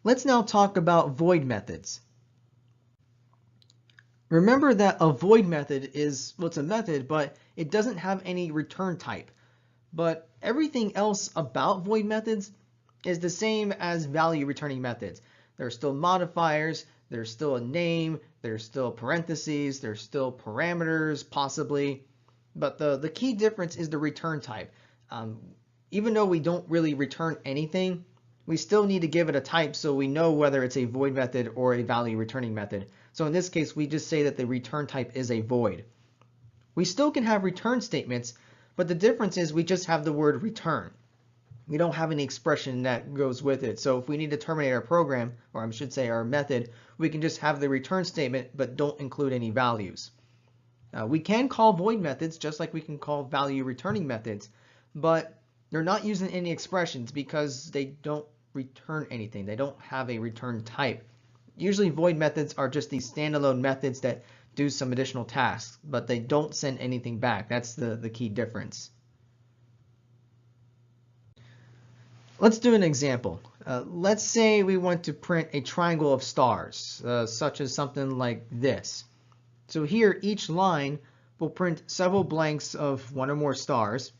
Let's now talk about void methods. Remember that a void method is, well, it's a method, but it doesn't have any return type. But everything else about void methods is the same as value returning methods. There are still modifiers, there's still a name, there's still parentheses, there's still parameters, possibly. But the key difference is the return type. Even though we don't really return anything, we still need to give it a type so we know whether it's a void method or a value returning method. So in this case, we just say that the return type is a void. We still can have return statements, but the difference is we just have the word return. We don't have any expression that goes with it. So if we need to terminate our program, or I should say our method, we can just have the return statement, but don't include any values. We can call void methods just like we can call value returning methods, but they're not using any expressions because they don't return anything. They don't have a return type. Usually void methods are just these standalone methods that do some additional tasks, but they don't send anything back. That's the key difference. Let's do an example. Let's say we want to print a triangle of stars, such as something like this. So here, each line will print several blanks of one or more stars,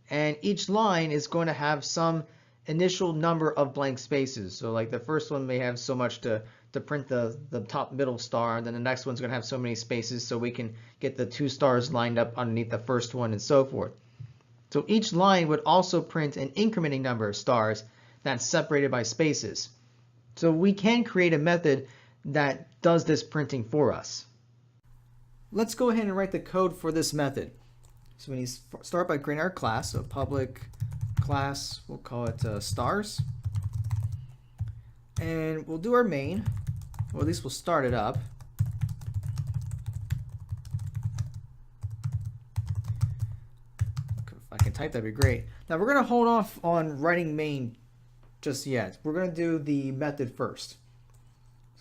and each line is going to have some initial number of blank spaces. So like the first one may have so much to print the top middle star, and then the next one's going to have so many spaces so we can get the two stars lined up underneath the first one and so forth. So each line would also print an incrementing number of stars that's separated by spaces. So we can create a method that does this printing for us. Let's go ahead and write the code for this method. So we need to start by creating our class. So public class, we'll call it stars. And we'll do our main, or at least we'll start it up. If I can type, that'd be great. Now we're going to hold off on writing main just yet. We're going to do the method first.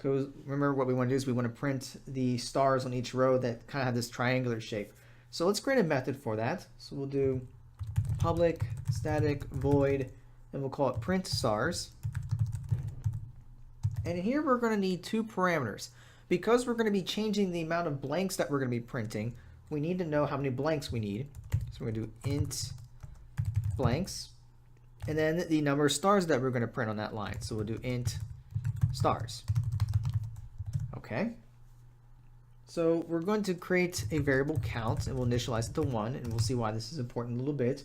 So remember what we want to do is we want to print the stars on each row that kind of have this triangular shape. So let's create a method for that. So we'll do public static void, and we'll call it print stars. And here we're going to need two parameters. Because we're going to be changing the amount of blanks that we're going to be printing, we need to know how many blanks we need. So we're going to do int blanks, and then the number of stars that we're going to print on that line. So we'll do int stars. Okay. So we're going to create a variable count, and we'll initialize it to 1, and we'll see why this is important in a little bit.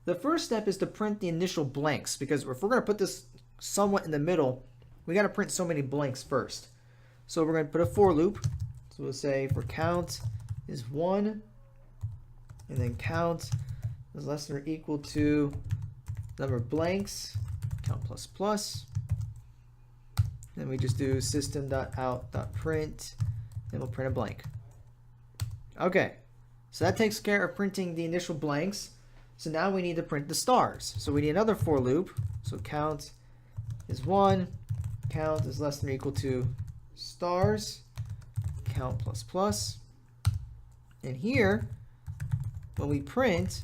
The first step is to print the initial blanks, because if we're going to put this somewhat in the middle, we got to print so many blanks first. So we're going to put a for loop. So we'll say for count is 1, and then count is less than or equal to number of blanks, count plus plus. Then we just do system.out.print, and we'll print a blank. Okay, so that takes care of printing the initial blanks. So now we need to print the stars. So we need another for loop. So count is 1, count is less than or equal to stars, count plus plus. And here, when we print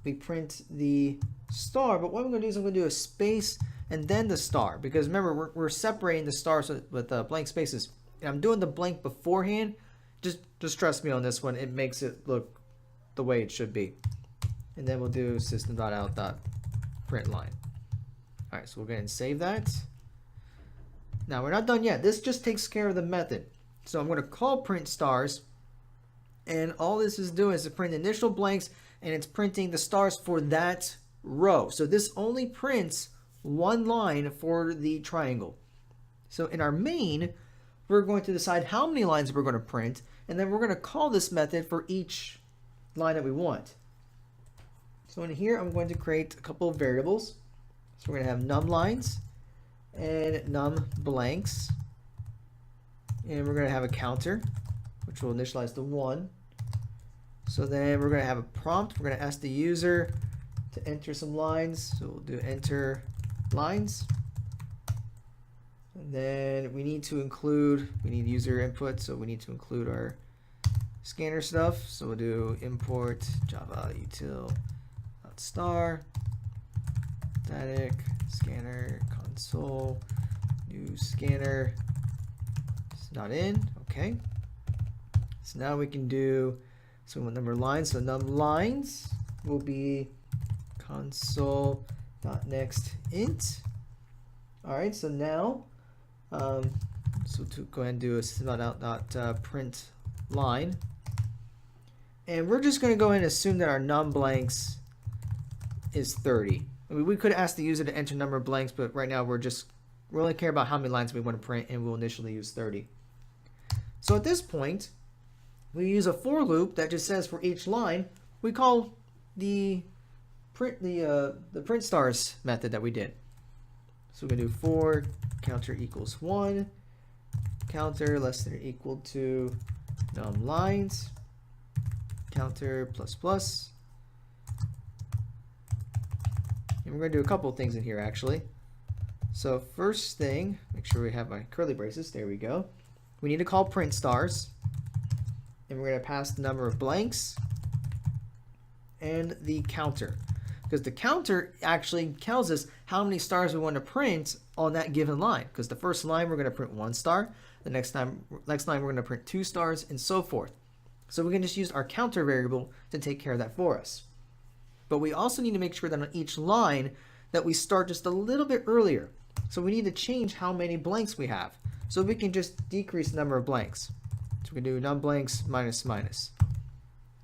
the star, but what I'm going to do is I'm going to do a space and then the star, because remember we're separating the stars with blank spaces. And I'm doing the blank beforehand. Just trust me on this one. It makes it look the way it should be. And then we'll do system.out.println. All right, so we'll go ahead and save that. Now we're not done yet. This just takes care of the method. So I'm going to call print stars, and all this is doing is to print initial blanks, and it's printing the stars for that row. So this only prints one line for the triangle. So in our main, we're going to decide how many lines we're going to print, and then we're going to call this method for each line that we want. So in here, I'm going to create a couple of variables. So we're going to have num lines and num blanks, and we're going to have a counter, which will initialize to 1. So then we're going to have a prompt. We're going to ask the user to enter some lines. So we'll do enter lines. And then we need user input, so we need to include our scanner stuff. So we'll do import java util.star static scanner console do scanner. It's not in. Okay. So now we can do, so what number of lines? So num lines will be console.next int. All right, so now, so to go ahead and do a system.out.print line. And we're just going to go ahead and assume that our num blanks is 30. I mean, we could ask the user to enter number of blanks, but right now we only care about how many lines we want to print, and we'll initially use 30. So at this point, we use a for loop that just says for each line, we call the print stars method that we did. So we're going to do for counter equals 1, counter less than or equal to num lines, counter plus plus. And we're going to do a couple of things in here actually. So first thing, make sure we have my curly braces. There we go. We need to call print stars. And we're going to pass the number of blanks and the counter. Because the counter actually tells us how many stars we want to print on that given line. Because the first line we're going to print 1 star. The next line we're going to print 2 stars and so forth. So we can just use our counter variable to take care of that for us. But we also need to make sure that on each line that we start just a little bit earlier. So we need to change how many blanks we have. So we can just decrease the number of blanks. So we can do num blanks minus minus.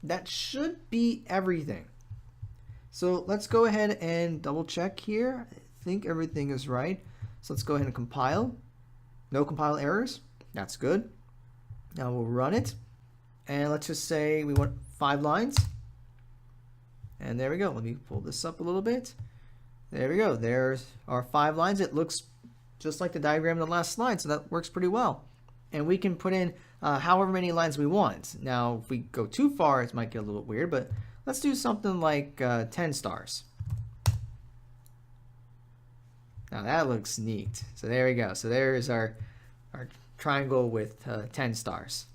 That should be everything. So let's go ahead and double check here. I think everything is right. So let's go ahead and compile. No compile errors. That's good. Now we'll run it. And let's just say we want 5 lines. And there we go. Let me pull this up a little bit. There we go. There's our 5 lines. It looks just like the diagram in the last slide, so that works pretty well. And we can put in however many lines we want. Now, if we go too far, it might get a little bit weird, but let's do something like 10 stars. Now that looks neat. So there we go. So there is our triangle with 10 stars.